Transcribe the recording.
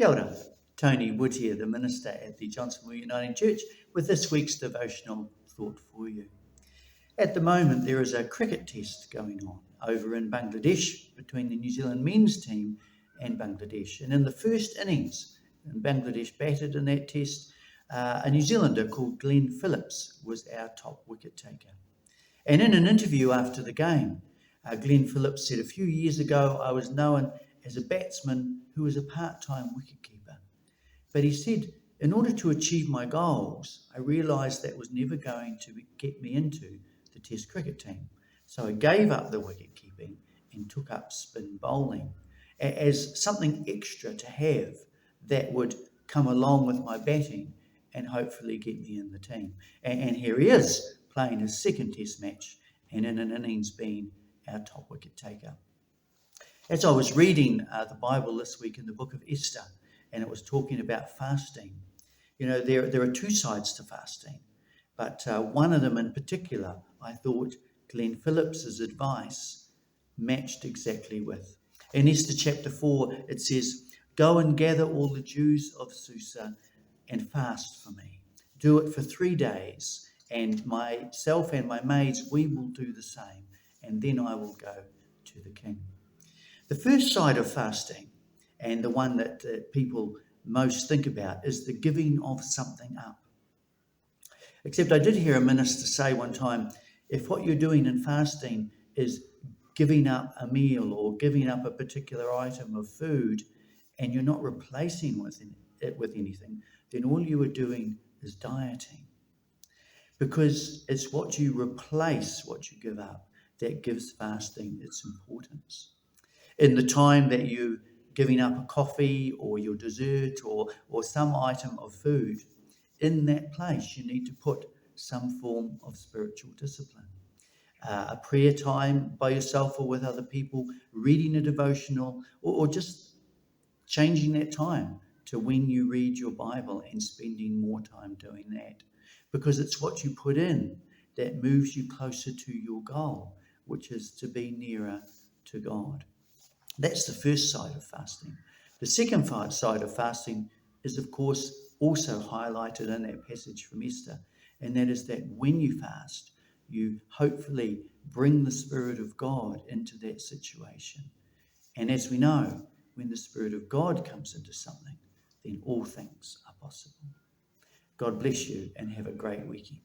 Kia ora, Tony Wood here, the minister at the Johnsonville Uniting Church, with this week's devotional thought for you. At the moment, there is a cricket test going on over in Bangladesh between the New Zealand men's team and Bangladesh. And in the first innings, Bangladesh batted in that test, a New Zealander called Glenn Phillips was our top wicket taker. And in an interview after the game, Glenn Phillips said, "A few years ago, I was known as a batsman who was a part-time wicketkeeper. But he said, in order to achieve my goals, I realised that was never going to get me into the Test cricket team. So I gave up the wicket-keeping and took up spin bowling as something extra to have that would come along with my batting and hopefully get me in the team." And here he is playing his second Test match and in an innings being our top wicket taker. As I was reading the Bible this week in the book of Esther, and it was talking about fasting, you know, there are two sides to fasting, but one of them in particular, I thought Glenn Phillips's advice matched exactly with. In Esther chapter 4, it says, "Go and gather all the Jews of Susa and fast for me. Do it for 3 days, and myself and my maids, we will do the same, and then I will go to the king." The first side of fasting, and the one that people most think about, is the giving of something up. Except I did hear a minister say one time, if what you're doing in fasting is giving up a meal or giving up a particular item of food, and you're not replacing it with anything, then all you are doing is dieting. Because it's what you replace, what you give up, that gives fasting its importance. In the time that you're giving up a coffee or your dessert or some item of food, in that place you need to put some form of spiritual discipline. A prayer time by yourself or with other people, reading a devotional, or just changing that time to when you read your Bible and spending more time doing that. Because it's what you put in that moves you closer to your goal, which is to be nearer to God. That's the first side of fasting. The second side of fasting is, of course, also highlighted in that passage from Esther, and that is that when you fast, you hopefully bring the Spirit of God into that situation. And as we know, when the Spirit of God comes into something, then all things are possible. God bless you and have a great weekend.